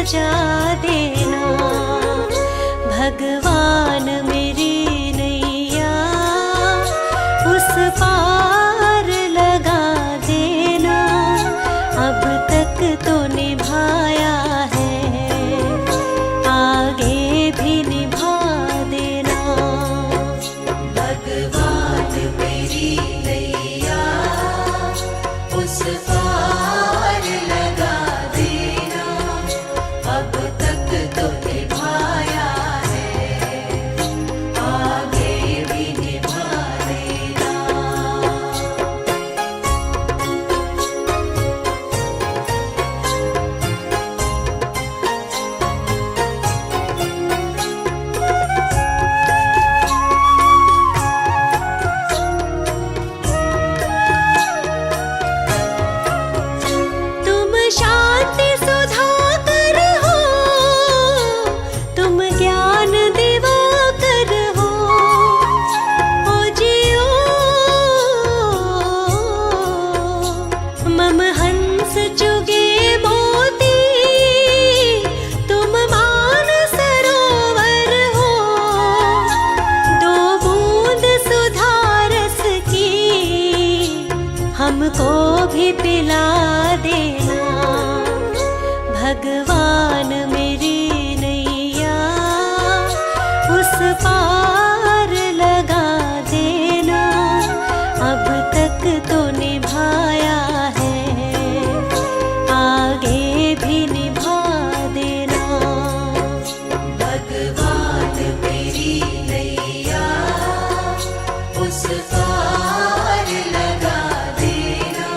सजा देना। भगवान मेरी नैया उस पार लगा देना। अब तक तो निभाया है, आगे भी निभा देना। भगवान मेरी नैया उस पार लगा देना। अब तक तो निभाया है, आगे भी निभा देना। तुम शांति सुधाकर हो, तुम ज्ञान दिवाकर हो। ओ जियो मम हंस चुगे मोती, तुम मान सरोवर हो। दो बूंद सुधा रस की हमको भी पिला देना। भगवान मेरी नैया उस पार लगा देना। अब तक तो निभाया है, आगे भी निभा देना। भगवान मेरी नैया उस पार लगा देना।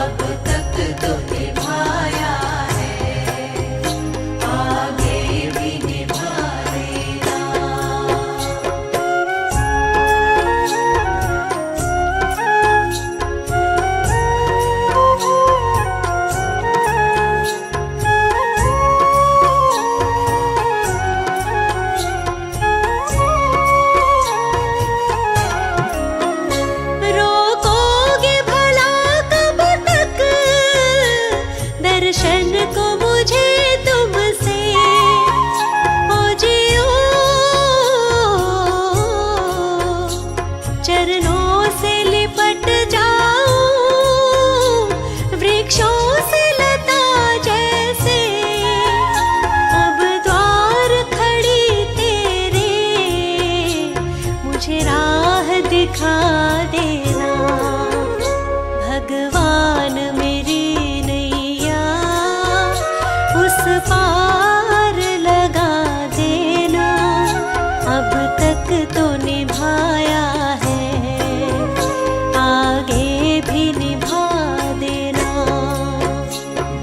अब तक तो निभाया है, आगे भी निभा देना। रोकोगे भला कब तक दर्शन को मुझे तुमसे। ओ जियो चरणों से लिपट जाऊं, वृक्षों से लता जैसे। अब द्वार खड़ी तेरे, मुझे राह दिखा देना। भगवान मेरी नैया उस पार लगा देना। अब तक तो निभाया है, आगे भी निभा देना।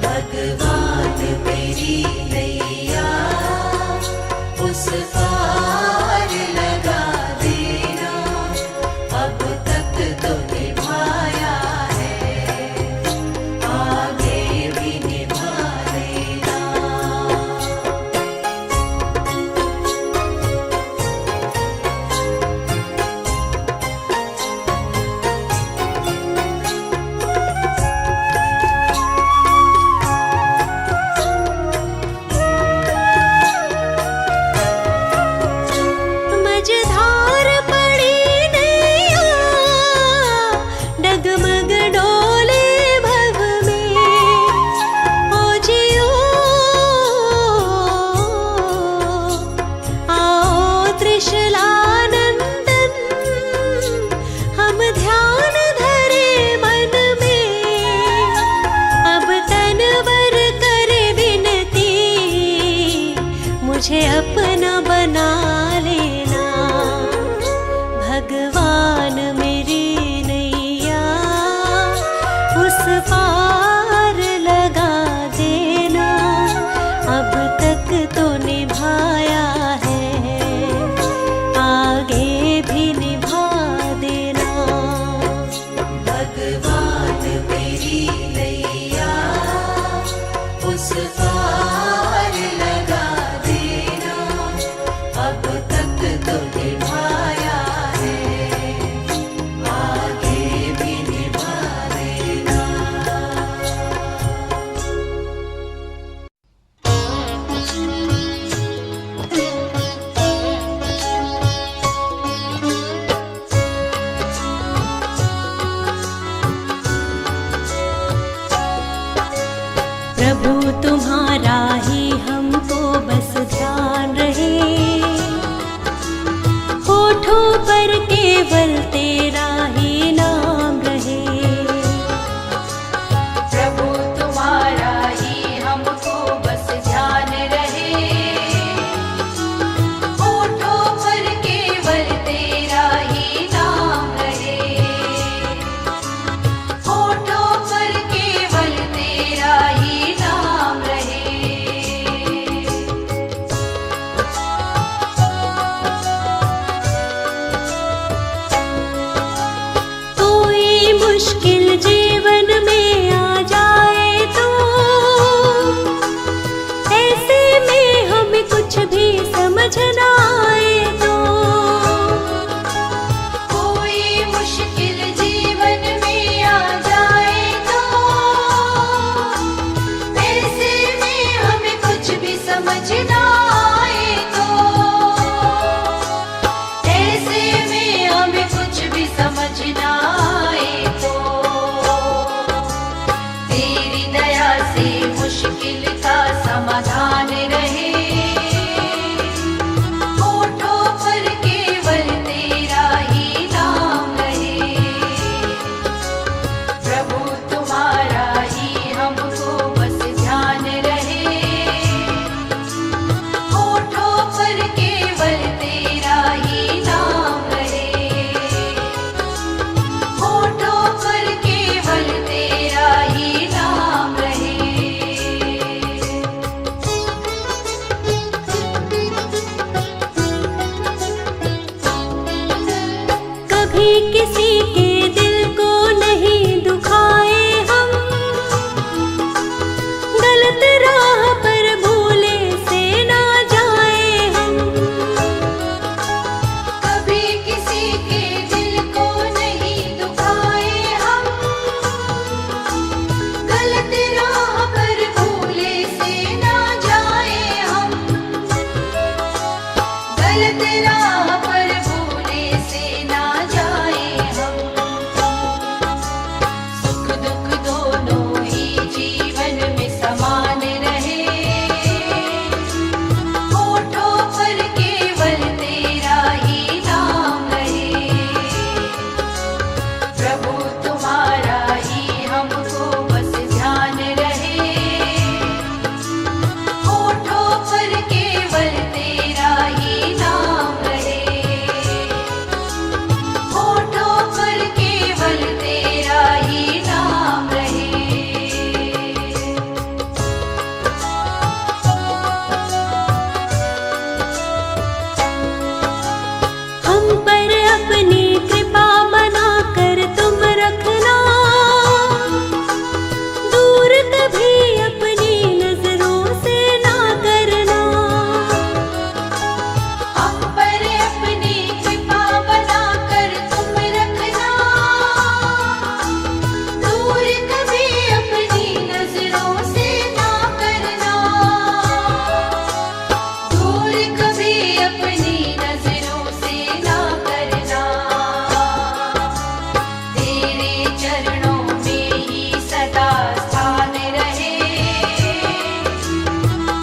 भगवान मेरी नैया उस पार लगा देना। अब तक तो निभाया है, आगे भी निभा देना। मझधार पड़ी नैया, डगमग डोले भव में। ओ जियो आओ त्रिशलानंदन, हम ध्यान धरे मन में। अब तनवर करे विनती, मुझे अपना बना लेना। भगवान मेरी नैया उस पार लगा देना। अब तक तो निभाया है, आगे भी निभा देना। भगवान मेरी नैया उस पार लगा देना। अब तक तो निभाया है, आगे भी निभा देना। तुम्हारा ही हमको बस ध्यान रहे, होठों पर केवल तेरा ही नाम रहे। प्रभु तुम्हारा ही हमको बस ध्यान रहे, होठों पर केवल तेरा ही नाम रहे, होठों पर केवल तेरा ही नाम रहे। कोई मुश्किल जीवन में आ जाए तो ऐसे में हमें कुछ भी समझ ना आए तो, कोई मुश्किल जीवन में आ जाए तो ऐसे में हमें कुछ भी समझ ना आए तो, ऐसे में हमें कुछ भी समझ ना आए तो, तेरी दया से मुश्किल का समाधान रहे, होठों पर केवल तेरा ही नाम रहे। प्रभु तुम्हारा ही हमको बस ध्यान रहे, होठों पर केवल तेरा ही नाम रहे, होठों पर केवल तेरा ही नाम रहे। कभी किसी के दिल को नहीं दुखाए हम, गलत राह पर भूले से ना जाए हम। कभी किसी के दिल को नहीं दुखाए हम, गलत राह पर भूले से ना जाए हम, गलत राह पर भूले से ना जाए हम। सुख दुख दोनों ही जीवन में समान रहे, होठों पर केवल तेरा ही नाम रहे। प्रभु तुम्हारा ही हमको बस ध्यान रहे, होठों पर केवल तेरा ही नाम रहे, होठों पर केवल तेरा ही नाम रहे। हम पर अपनी कृपा बनाकर तुम रखना, दूर कभी अपनी नजरों से ना करना। हम पर अपनी कृपा बनाकर तुम रखना, दूर कभी अपनी नजरों से ना करना, दूर कभी अपनी नजरों से ना करना। तेरे चरणों में ही सदा स्थान रहे,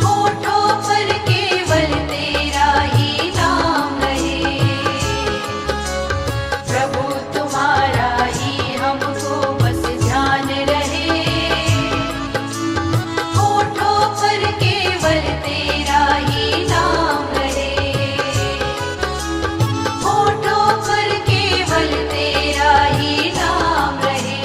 होठों पर केवल तेरा ही नाम रहे। प्रभु तुम्हारा ही हमको बस ध्यान रहे, होठों पर केवल तेरा ही नाम रहे, होठों पर केवल तेरा ही नाम रहे।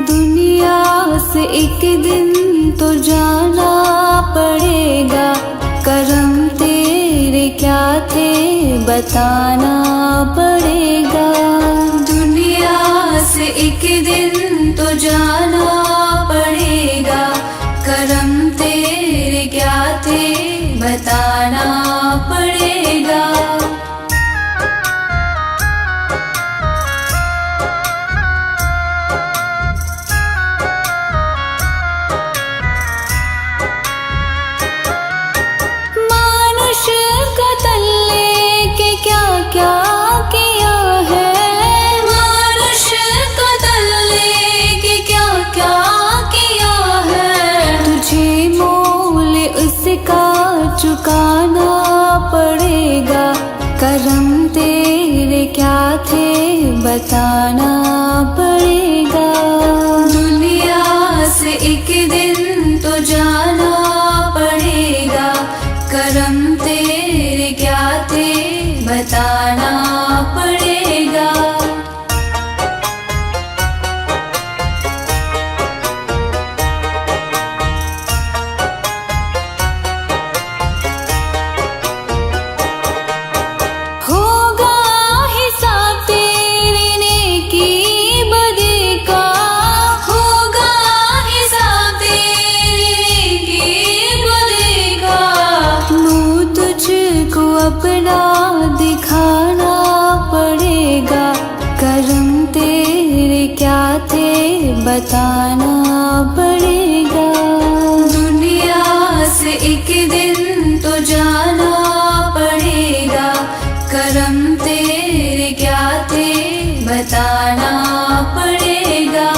दुनिया से एक दिन तो जाना पड़ेगा, करम तेरे क्या थे बताना पड़ेगा। दुनिया से एक दिन तो जाना पड़ेगा, करम तेरे क्या थे बताना पड़ेगा। अपना दिखाना पड़ेगा, करम तेरे क्या थे बताना पड़ेगा। दुनिया से एक दिन तो जाना पड़ेगा, करम तेरे क्या थे बताना पड़ेगा।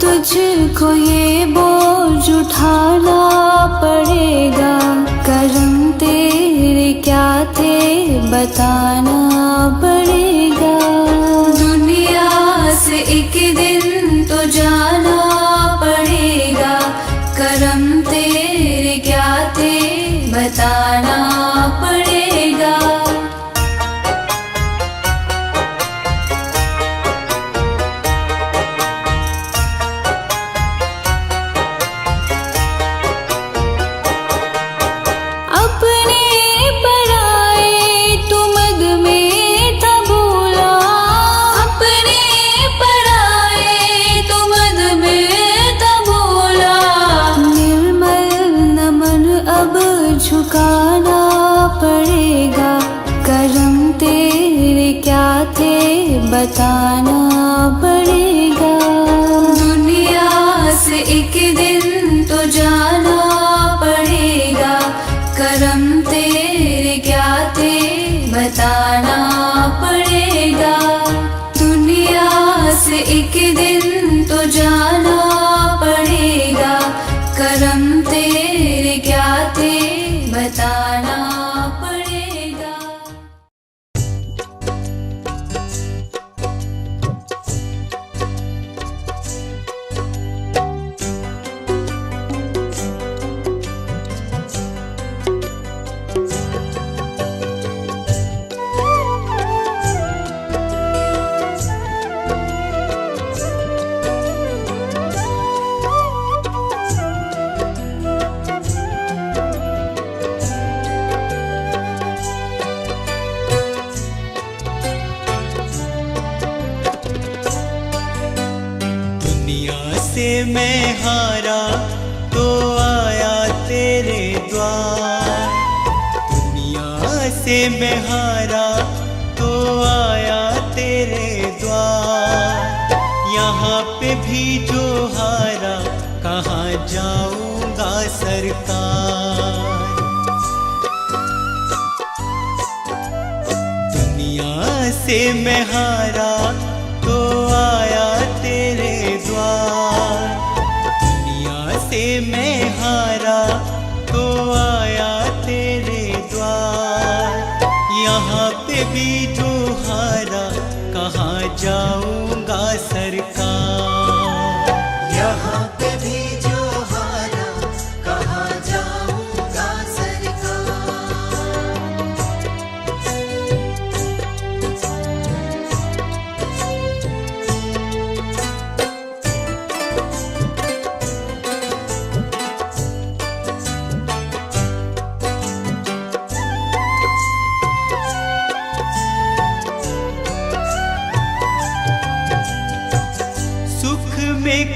तुझको ये बोझ उठाना पड़ेगा, करम तेरे क्या थे बताना पड़ेगा। दुनिया से एक दिन तो जाना पड़ेगा, करम तेरे क्या थे बताना पड़ेगा। झुकाना पड़ेगा, करम तेरे क्या थे बताना पड़ेगा। दुनिया से एक दिन तो जाना पड़ेगा, करम तेरे क्या थे बताना पड़ेगा। दुनिया से एक दिन तो जाना पड़ेगा, करम तेरे क्या थे बताना पड़ेगा। मैं हारा तो आया तेरे द्वार, दुनिया से मैं हारा तो आया तेरे द्वार। यहाँ पे भी जो हारा कहाँ जाऊंगा सरकार। दुनिया से मैं हारा तो आया तेरे द्वार, दुनिया से मैं हारा तो आया तेरे द्वार। यहाँ पे भी जो हारा कहाँ जाऊंगा सरकार। यहाँ पे भी जो हारा कहाँ जाऊंगा सरकार।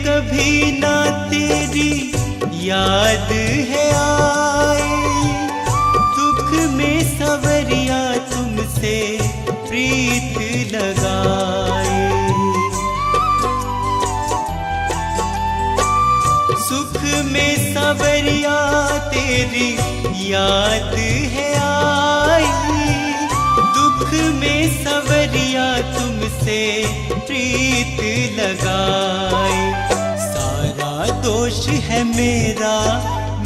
कभी ना तेरी याद है आई, दुख में सवरिया तुमसे प्रीत लगाए। सुख में सवरिया तेरी याद है आई, दुख में सवरिया तुमसे प्रीत लगाए। सारा दोष है मेरा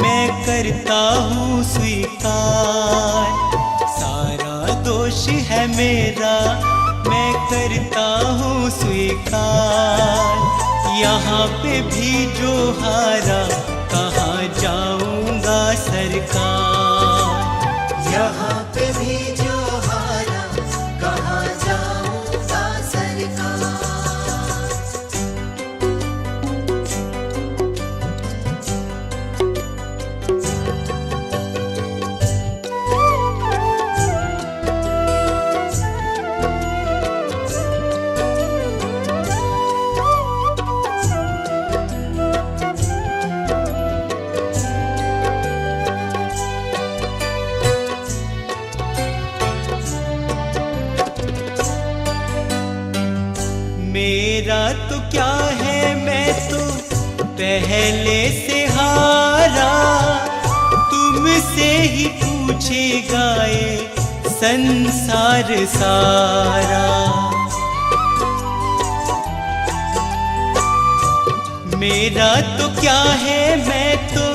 मैं करता हूँ स्वीकार, सारा दोष है मेरा मैं करता हूँ स्वीकार। यहाँ पे भी जो हारा कहाँ जाऊँगा सरकार। यहाँ पे भी जो हारा कहाँ जाऊंगा सरकार। मेरा तो क्या है, मैं तो पहले से हारा, तुमसे ही पूछेगा ये संसार सारा। मेरा तो क्या है, मैं तो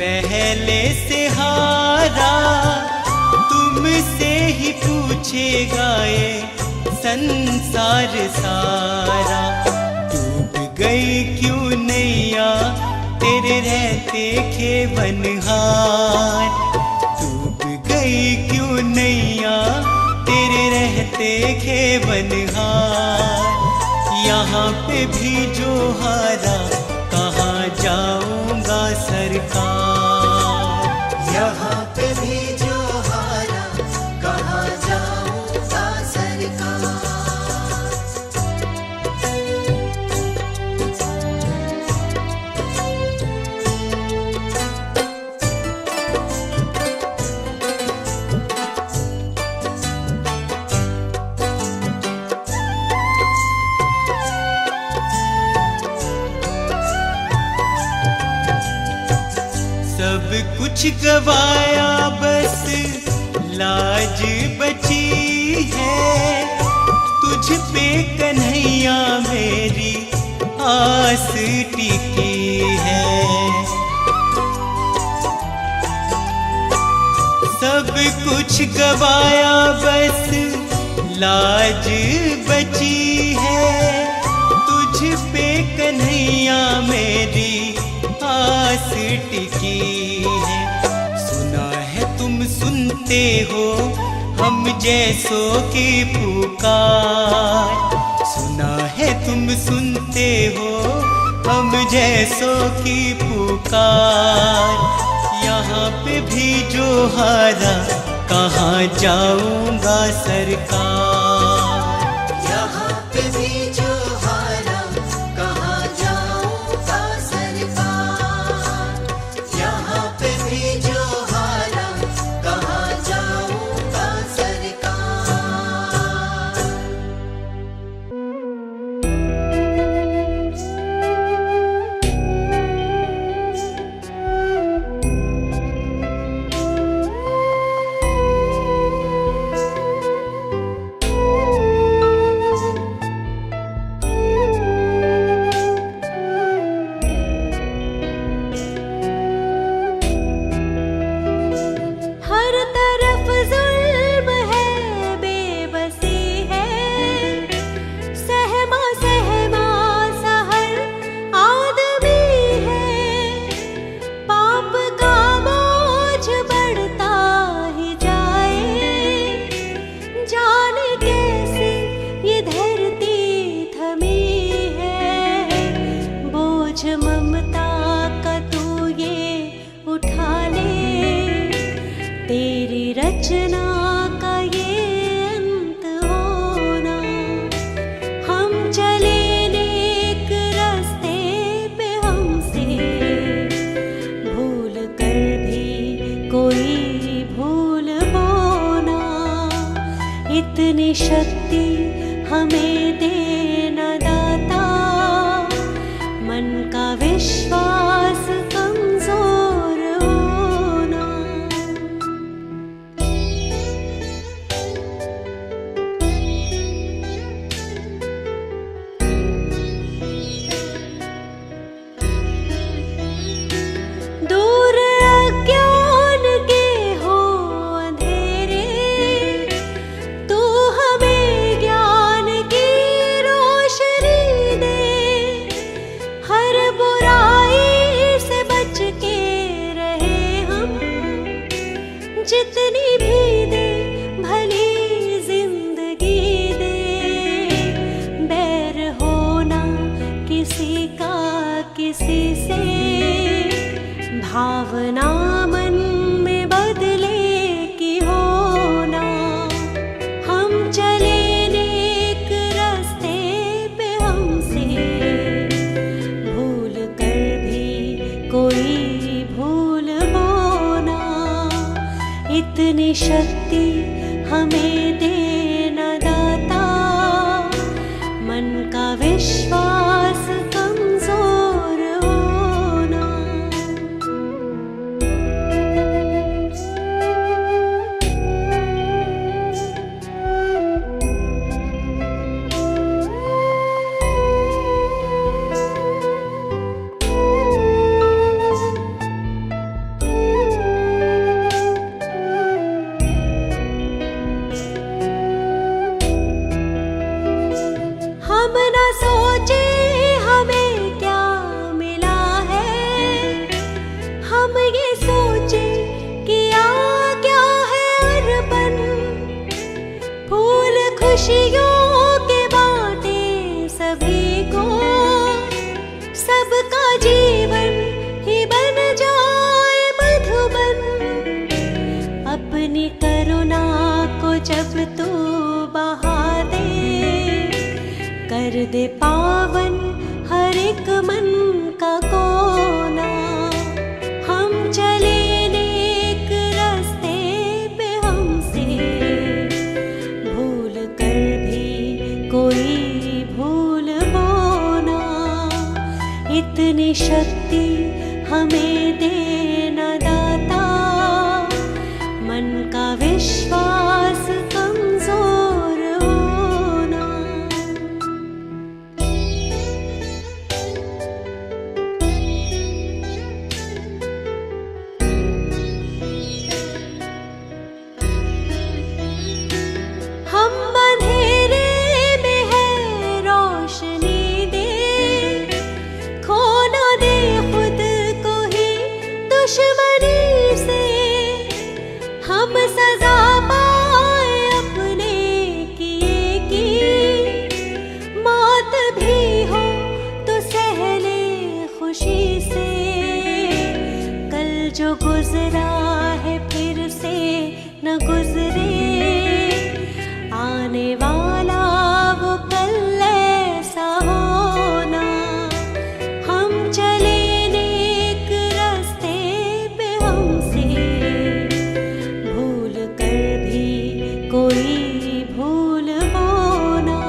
पहले से हारा, तुमसे ही पूछेगा ये संसार सारा। डूब गई क्यों नैया तेरे रहते खेवनहार, डूब गई क्यों नैया तेरे रहते खेवनहार। यहाँ पे भी जो हारा, कहाँ जाऊँगा सरकार। यहाँ पे भी जो हारा, कहाँ जाऊँगा सरकार। सब कुछ गवाया, बस लाज बची है, तुझ पे कन्हैया मेरी आस टिकी है। सब कुछ गवाया, बस लाज बची है, तुझ पे कन्हैया मेरी आस टिकी है। सुना है तुम सुनते हो हम जैसों की पुकार, सुना है तुम सुनते हो हम जैसों की पुकार। यहाँ पे भी जो हारा, कहाँ जाऊँगा सरकार। यहाँ पे भी जो हारा, कहाँ जाऊँगा सरकार। यहाँ पे भी जो हारा, कहाँ जाऊँगा सरकार। हर तरफ जुल्म है, बेबसी है, सहमा सहमा सा हर आदमी है। पाप का बोझ बढ़ता ही जाए, जाने कैसे ये धरती थमी है। बोझ ममता का तू ये उठा ले, तेरी रचना का ये अंत होना। हम चले नेक रास्ते पे, हमसे भूल कर भी कोई भूल बोना। इतनी शक्ति हमें देना दाता, मन का विश्वास कमजोर होना। दूर अज्ञान के हो अंधेरे, तू हमें ज्ञान की रोशनी दे। हर बुराई से बच के रहे हम, जितनी भी दे भली जिंदगी दे। बैर होना किसी का किसी से, भावना मन में बदले की होना। हम चले नेक रास्ते पे, हमसे भूल कर भी कोई भूल बोना। इतनी शक्ति हमें देना दाता, मन का विश्वास कमजोर होना। हम न सोचे हमें क्या मिला है, हम ये सोचे किया क्या है अर्पण। फूल खुशियों के बांटे सभी को, सबका जीवन ही बन जाए मधुबन। अपनी करुणा को जब तू बहा दे, कर दे पावन हर एक मन का कोना। हम चले नेक रास्ते पे, हमसे भूल कर भी कोई भूल बोना। इतनी शक्ति हमें देना दाता, मन का विश्वास कमजोर होना। हम अंधेरे में है रोशनी दे, खो ना दे खुद को ही दुश्मनी से। हम सजा पाए अपने किए की, मौत भी हो तो सह ले खुशी से। कल जो गुजरा है फिर से न गुजरे, आने वाला वो कल ऐसा होना। हम चले नेक रास्ते पे, हमसे भूल कर भी कोई भूल होना।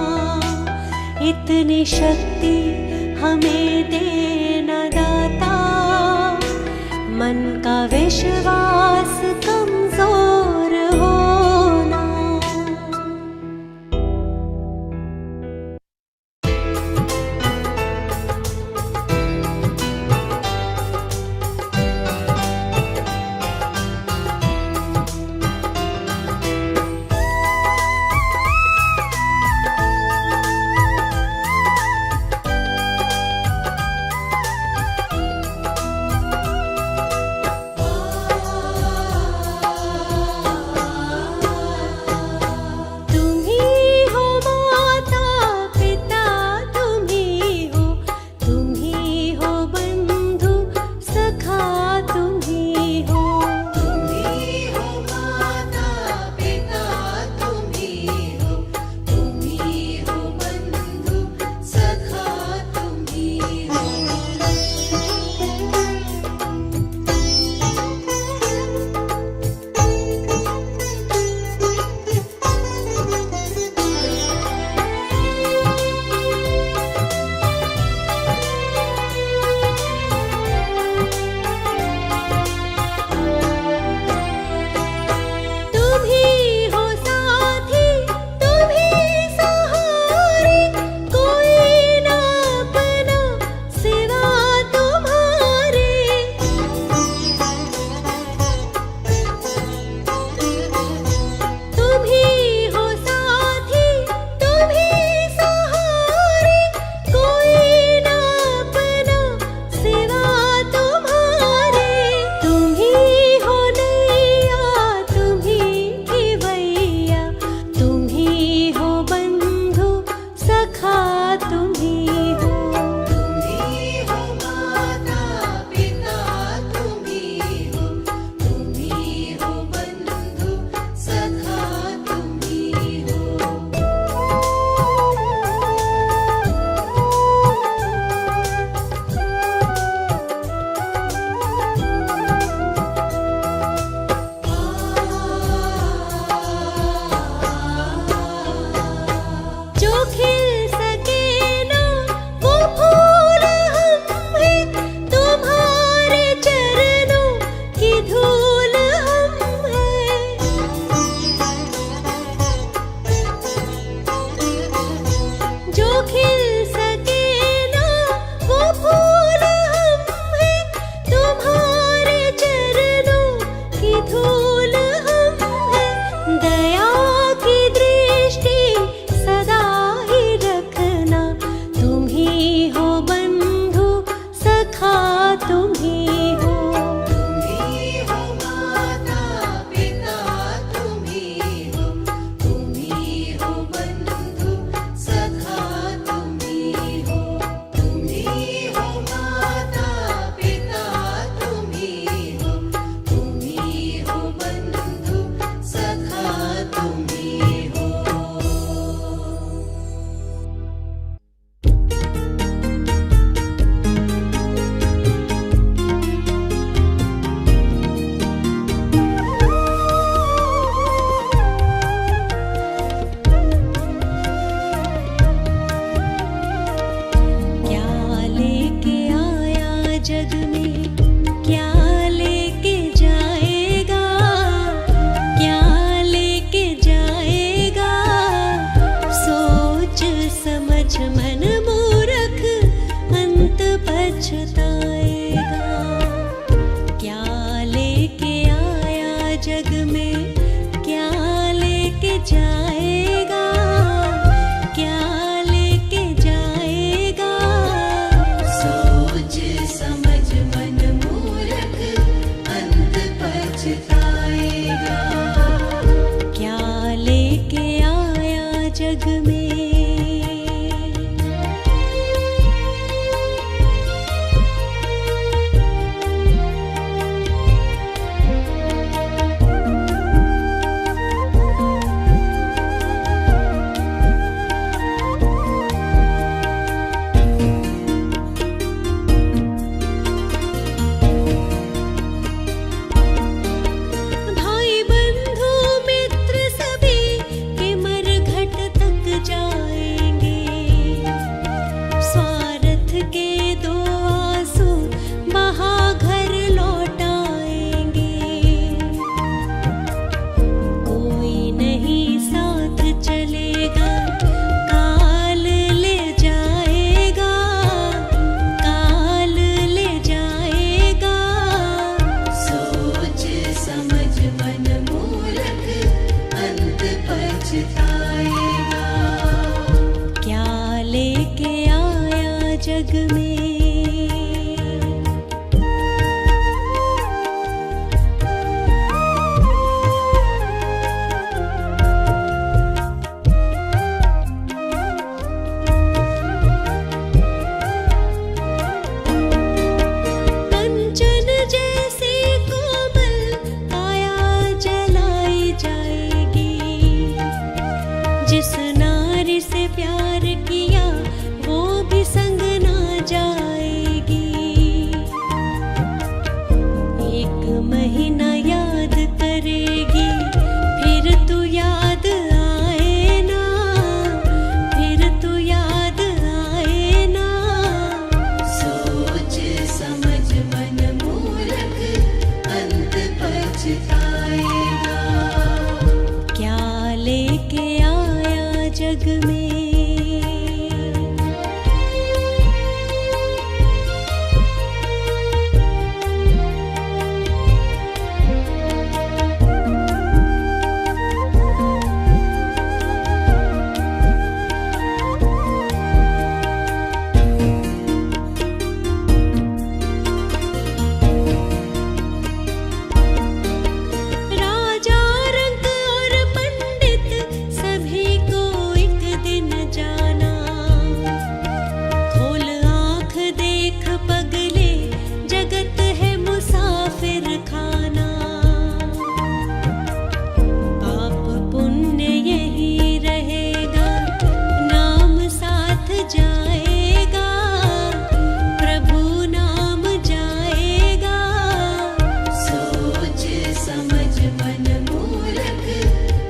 इतनी शक्ति हमें देना दाता, मन का विश्वास कमजोर होना। जग में। भाई बंधु मित्र सभी के मरघट तक जाएंगे, स्वार्थ के दो आंसू बहा घर लौट आएंगे। कोई नहीं साथ चलेगा, काल ले जाएगा, काल ले जाएगा। सोच समझ मन मूर्ख अंत पछताएगा। क्या लेके आया जग में। कंचन जैसी कोमल काया जलाई जाएगी, जिस नारी से प्यार किया वो भी संग ना जाएगी। एक महीना याद करेगी, फिर तू याद आए ना, फिर तू याद आए ना। सोच समझ मन मूर्ख अंत पछताएगा। क्या लेके आया जग में। राजा रंग और पंडित सभी को एक दिन जाना। खोल आँख देख पगले, जगत है मुसाफिर खाना। पाप पुण्य यही रहेगा, नाम साथ जाएगा, प्रभु नाम जाएगा। सोच समझ मन मूर्ख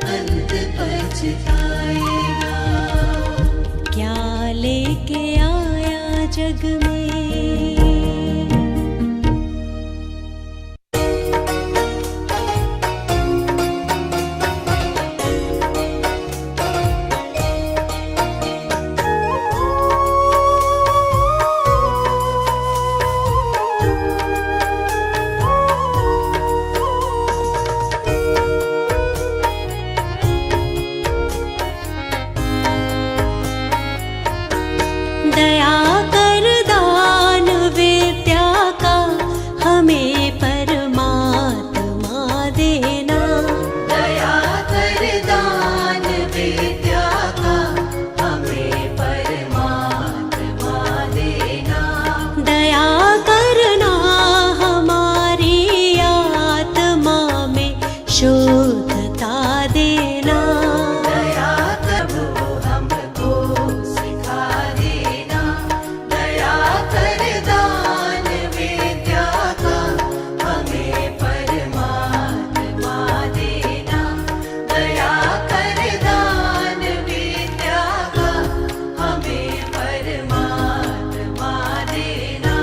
अंत पछताएगा। क्या लेके आया जग में। दया कर दान विद्या का हमें परमात्मा देना। दया कर दान विद्या का हमें परमात्मा देना। दया करना हमारी आत्मा में शुद्धता देना। दया करो हमको सिखा देना। दया कर दान विद्या का हमें परमात्मा देना। दया कर दान विद्या का हमें परमात्मा देना।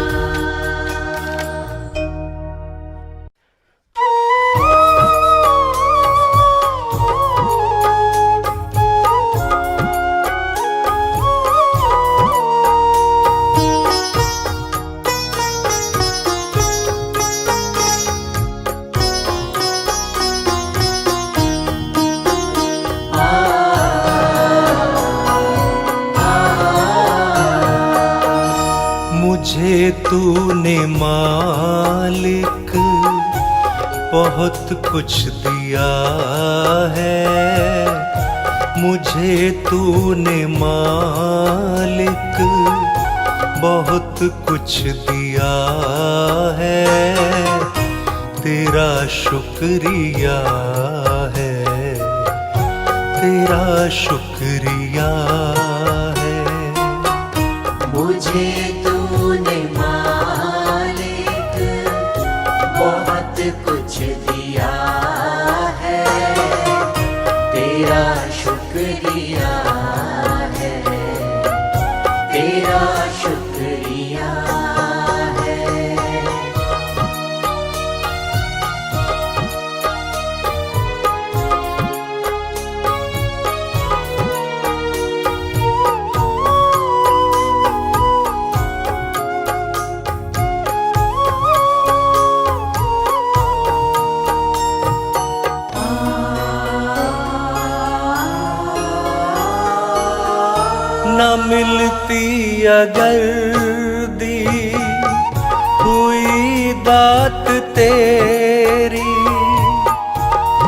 मुझे तूने मालिक बहुत कुछ दिया है, मुझे तूने मालिक बहुत कुछ दिया है, तेरा शुक्रिया है, तेरा शुक्रिया है। मुझे तूने मालिक बहुत कुछ दिया है, तेरा शुक्रिया है, तेरा शुक्रिया है। न मिलती अगर दी हुई दात तेरी,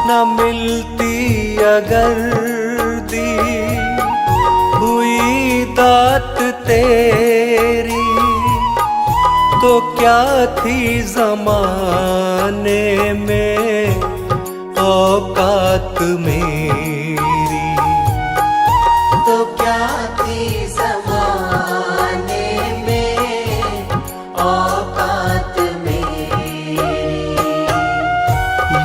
न मिलती अगर दी हुई दात तेरी, तो क्या थी ज़माने में औकात मेरी, तो क्या थी ज़माने में औकात मेरी।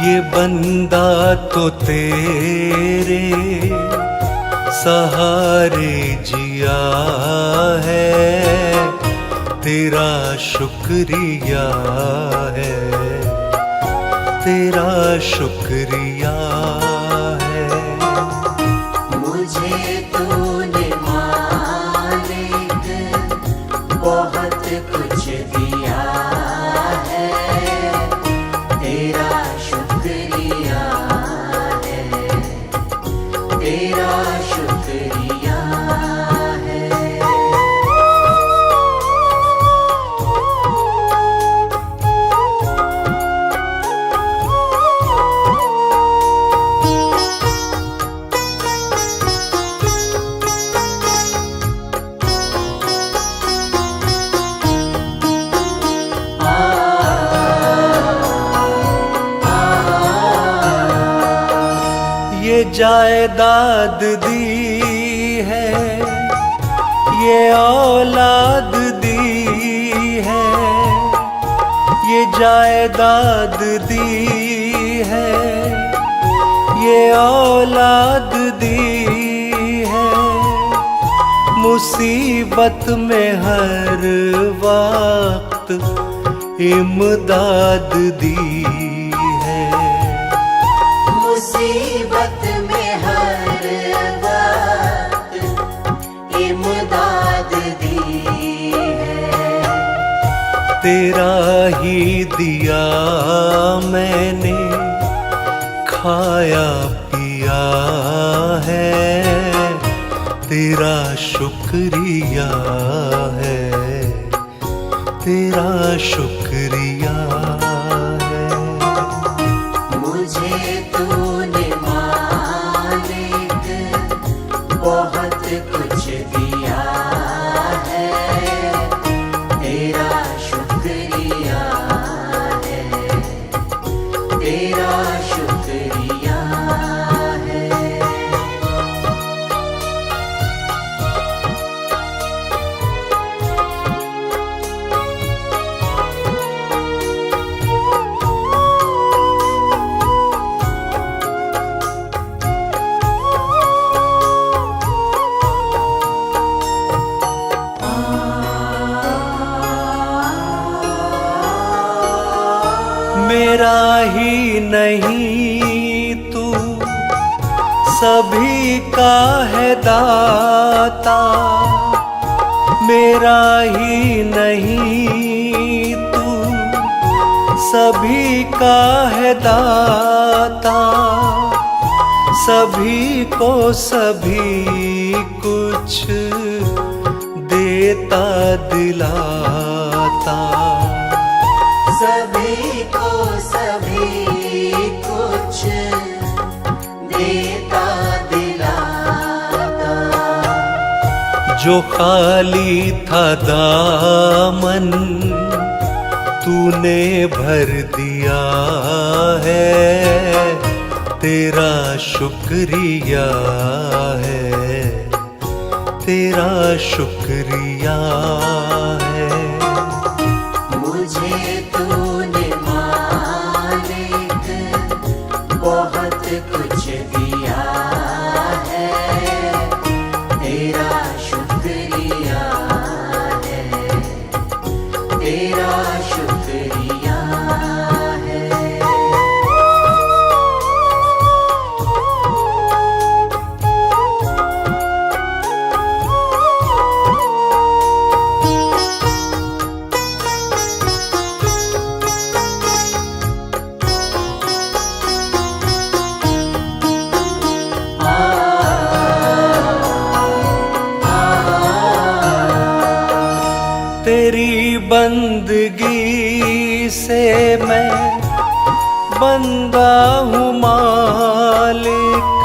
ये बंदा तो तेरे सहारे जिया है, तेरा शुक्रिया है, तेरा शुक्रिया है। मुझे तूने मालिक बहुत कुछ दिया है, तेरा शुक्रिया है, तेरा शुक्रिया है। ये जायदाद दी है, ये औलाद दी है, ये जायदाद दी है, ये औलाद दी है। मुसीबत में हर वक्त इमदाद दी है, मुसीबत में हर वक्त इमदाद दी है। तेरा ही दिया मैंने खाया पिया है, तेरा शुक्रिया है, तेरा शुक्रिया है। मुझे तूने मालिक बहुत कुछ दिया है, तेरा शुक्रिया है, तेरा शुक्रिया है। मेरा ही नहीं तू सभी का है दाता, मेरा ही नहीं तू सभी का है दाता, सभी को सभी कुछ देता दिलाता, सभी को सभी कुछ देता दिलाता। जो खाली था दामन तूने भर दिया है, तेरा शुक्रिया है, तेरा शुक्रिया है। मुझे तूने मालिक बहुत कुछ दिया है, तेरा शुक्रिया है, तेरा शुक्रिया है। तेरी बंदगी से मैं बंदा हूँ मालिक,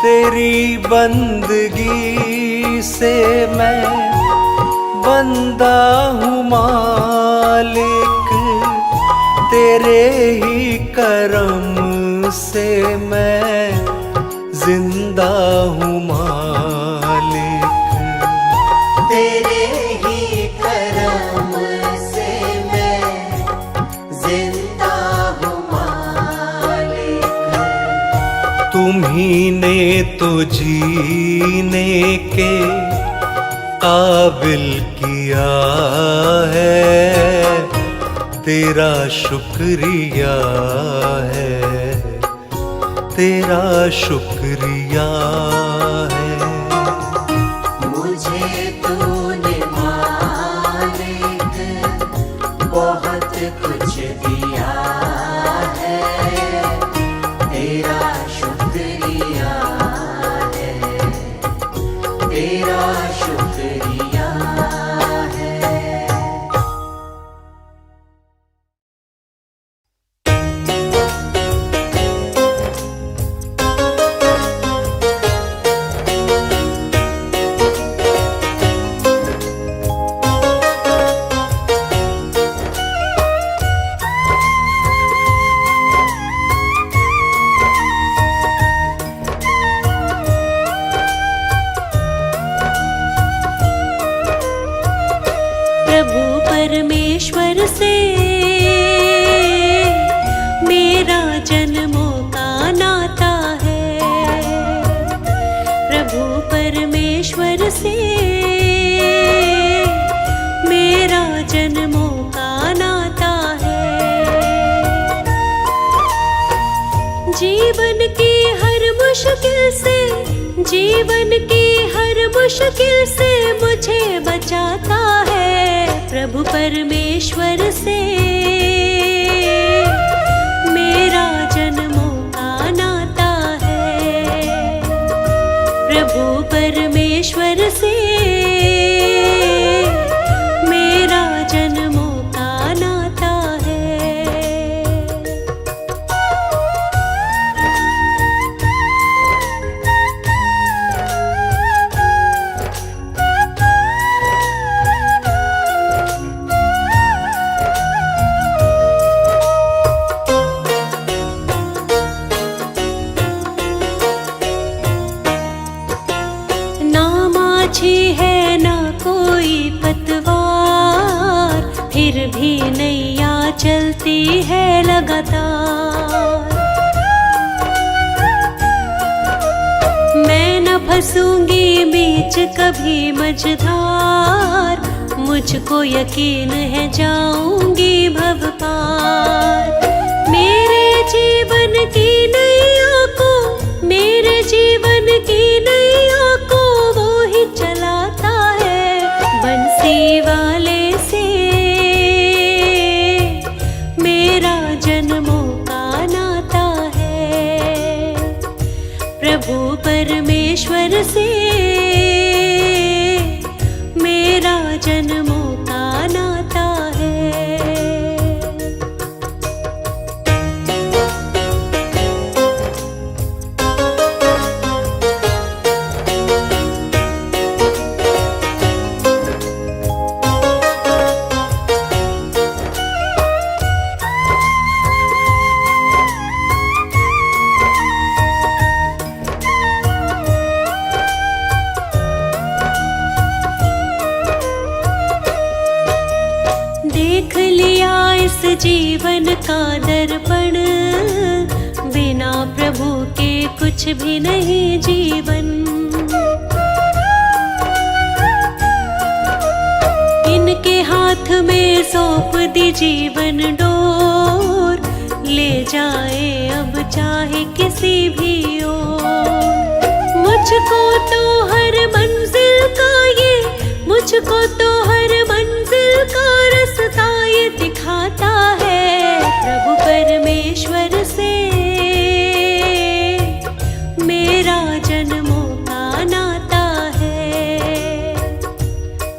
तेरी बंदगी से मैं बंदा हूँ मालिक, तेरे ही करम से मैं जिंदा हूँ मालिक। तेरे ही करम से मैं जिंदा हूँ मालिक। तुम्ही ने तो जीने के काबिल किया है, तेरा शुक्रिया है, तेरा शुक्रिया है। मुझे तूने मालिक बहुत कुछ दिया है, तेरा शुक्रिया है, तेरा शुक्रिया है। प्रभु परमेश्वर से मेरा जन्मों का नाता है, प्रभु परमेश्वर से मेरा जन्मों का नाता है। जीवन की हर मुश्किल से, जीवन की हर मुश्किल से मुझे बचाता है, प्रभु परमेश्वर से मेरा जन्मों का नाता है, प्रभु परमेश्वर से मेरा जन्मों का नाता है। माछी है ना कोई पतवार, फिर भी नैया चलती है लगातार। मैं न फंसूंगी बीच कभी मझधार, मुझको यकीन है जाऊंगी भव पार। मेरे जीवन की नैया को, मेरे जीवन की नैया को वो ही चलाता है, बंसी वाले से मेरा जन्मों का नाता है, प्रभु परमेश्वर से मेरा जन्मों का नाता है। जीवन का दर्पण, बिना प्रभु के कुछ भी नहीं जीवन। इनके हाथ में सौंप दी जीवन डोर, ले जाए अब चाहे किसी भी ओर। मुझको तो हर मंजिल का ये, मुझको तो हर मंजिल का रास्ता ये दिखाता है। प्रभु परमेश्वर से मेरा जन्मों का नाता है।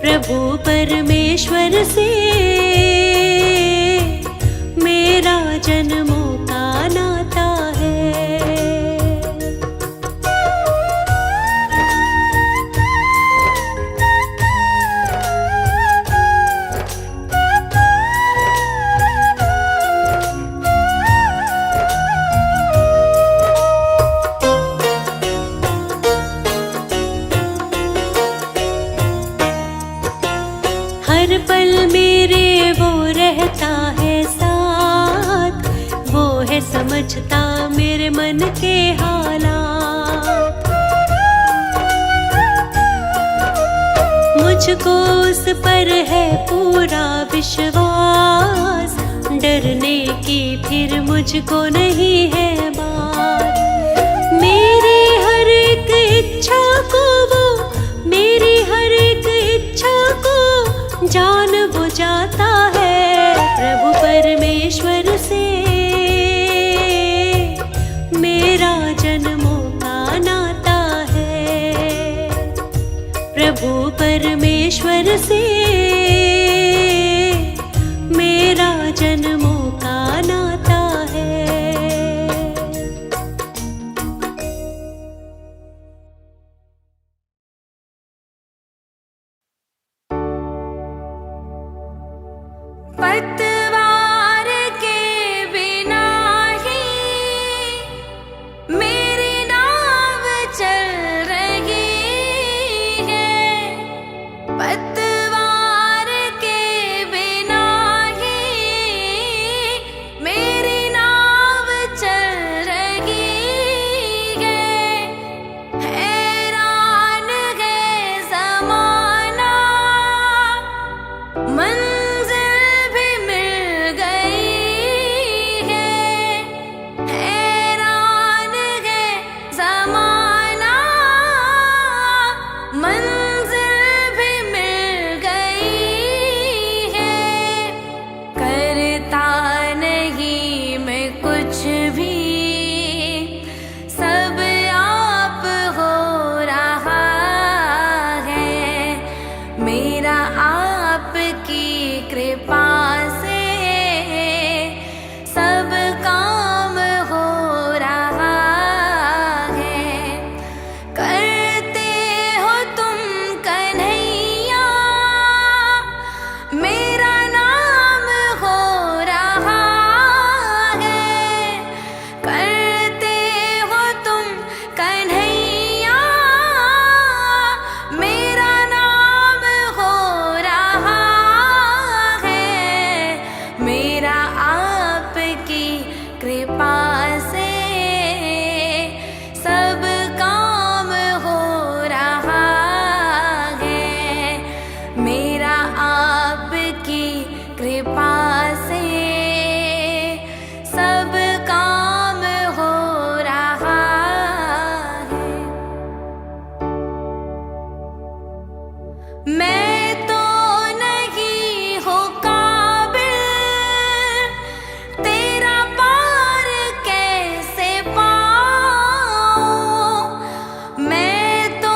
प्रभु परमेश्वर से मेरा जन्मों का नाता है। हर पल मेरे वो रहता है साथ, वो है समझता मेरे मन के हालात। मुझको उस पर है पूरा विश्वास, डरने की फिर मुझको नहीं है बात। मेरी हर एक इच्छा को वो, मेरी हर एक इच्छा को जान बुझाता है। प्रभु परमेश्वर से मेरा जन्मों का नाता है। प्रभु परमेश्वर से मेरा जन्मों का नाता है। पतवार के बिना ही मेरी नाव चल रही है। पतवार के बिना ही मेरी नाव चल रही है। हैरान है ज़माना, मंजिल भी मिल गई है। हैरान है ज़माना, मंजिल भी मिल गई है। करता नहीं मैं कुछ भी, सब आप हो रहा है। मेरा आपकी कृपा से सब काम हो रहा है। करते हो तुम कन्हैया, मेरा नाम हो रहा है। करते हो तुम कन्हैया, मेरा नाम हो रहा है। मेरा आपकी कृपा से सब काम हो रहा है। मेरा आपकी कृपा से सब काम हो रहा है। मैं तो नहीं हूँ काबिल, तेरा पार कैसे पाऊँ। मैं तो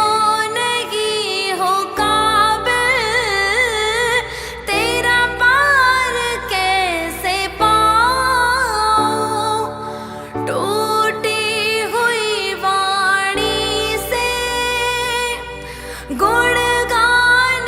नहीं हूँ काबिल, तेरा पार कैसे पाऊँ। टूटी हुई वाणी से गुणगान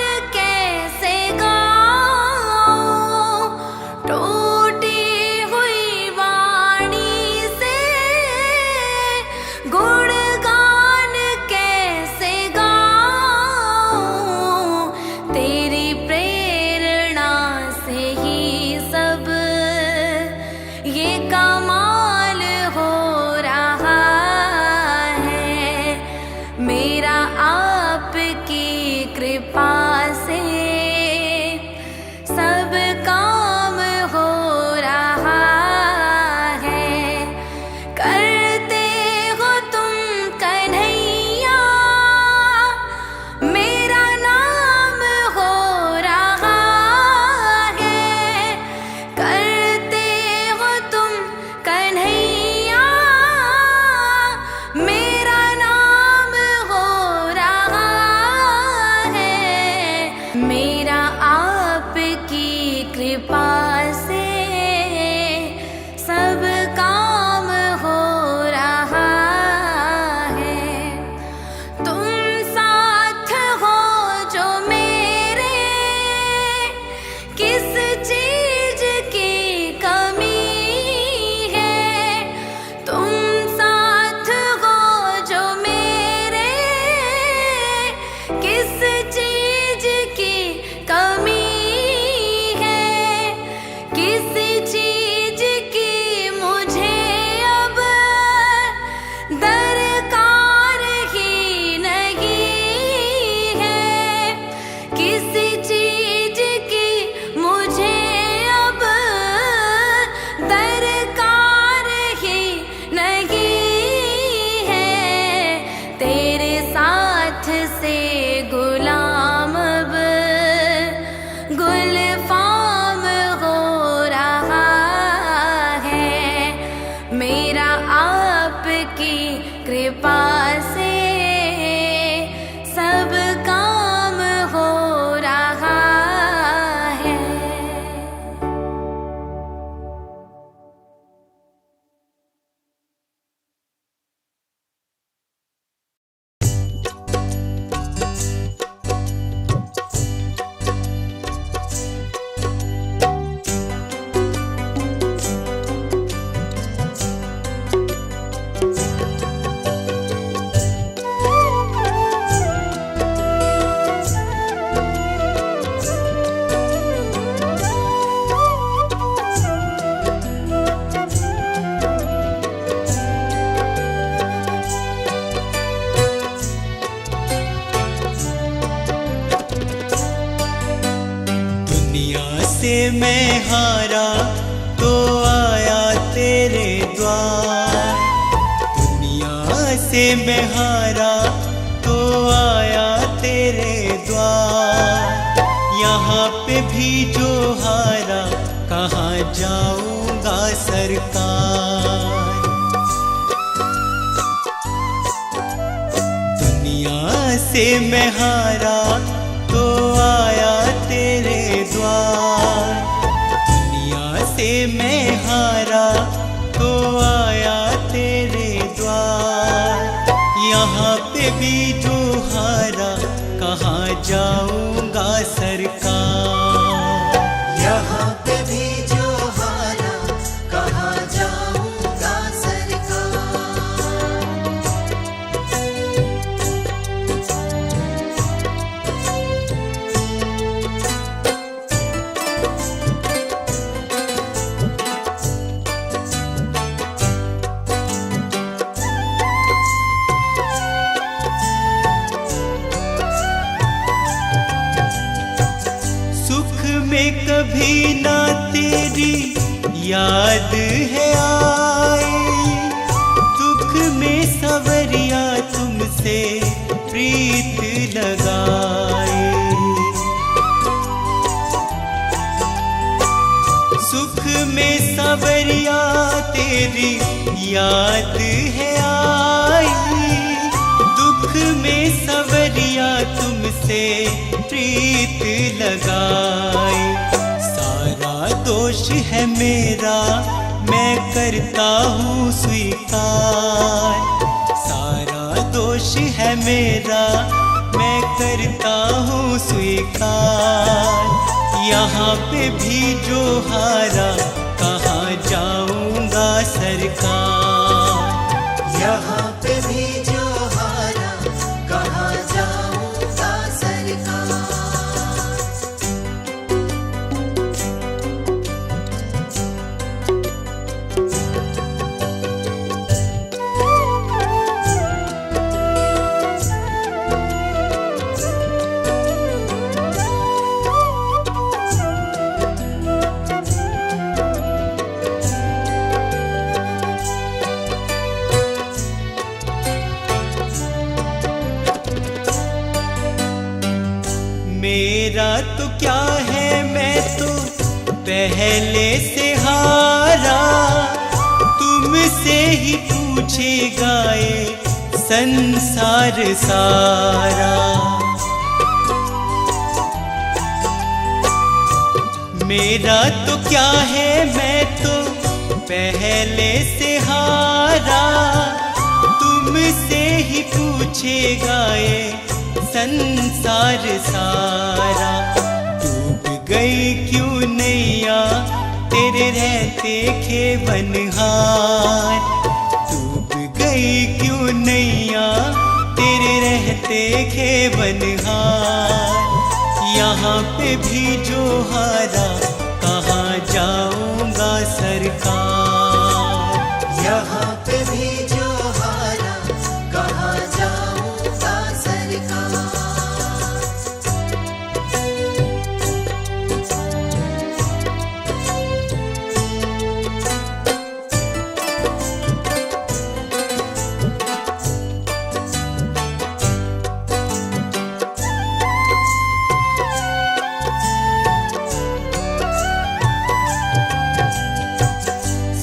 से मैं हारा तो आया तेरे द्वार, दुनिया से मैं हारा तो आया तेरे द्वार। यहाँ पे भी जो हारा कहाँ जाऊंगा सरकार। दुनिया से मैं हारा तो आया तेरे द्वार, दुनिया से मैं हारा तो आया तेरे द्वार। यहाँ पे भी जो हारा कहाँ जाऊंगा सरकार। यहाँ पे भी जो हारा कहाँ जाऊंगा सरकार। सुख में कभी ना तेरी याद है आई, दुख में सवरिया तुमसे प्रीत लगाए। सुख में सवरिया तेरी याद है आई, दुख में सवरिया तुमसे प्रीत लगाए। सारा दोष है मेरा मैं करता हूँ स्वीकार, सारा दोष है मेरा मैं करता हूँ स्वीकार। यहाँ पे भी जो हारा कहाँ जाऊंगा सरकार। यहाँ पे भी जो हारा कहाँ जाऊंगा सरकार। मेरा तो क्या है मैं तो पहले से हारा, तुमसे ही पूछेगा ये संसार सारा। मेरा तो क्या है मैं तो पहले से हारा, तुमसे ही पूछेगा ये संसार सारा। डूब गई क्यों नैया तेरे रहते खेवनहार, डूब गई क्यों नैया तेरे रहते खेवनहार। यहाँ पे भी जो हारा कहाँ जाऊंगा सरकार। यहाँ पे भी जो हारा कहाँ जाऊंगा सरकार।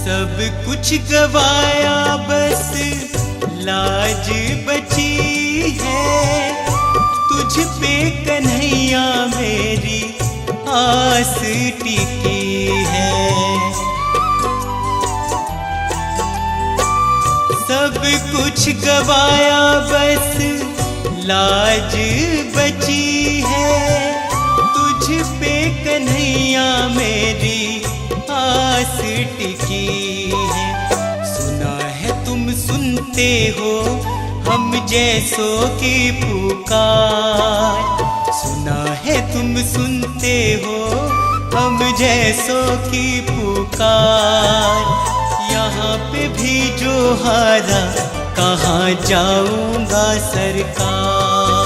सब कुछ गवाया बस लाज बची है, तुझ पे कन्हैया मेरी आस टिकी है। सब कुछ गवाया बस लाज बची है, तुझ पे कन्हैया मेरी आस टिकी है। सुना है तुम सुनते हो हम जैसों की पुकार, सुना है तुम सुनते हो हम जैसों की पुकार। यहाँ पे भी जो हारा कहाँ जाऊंगा सरकार।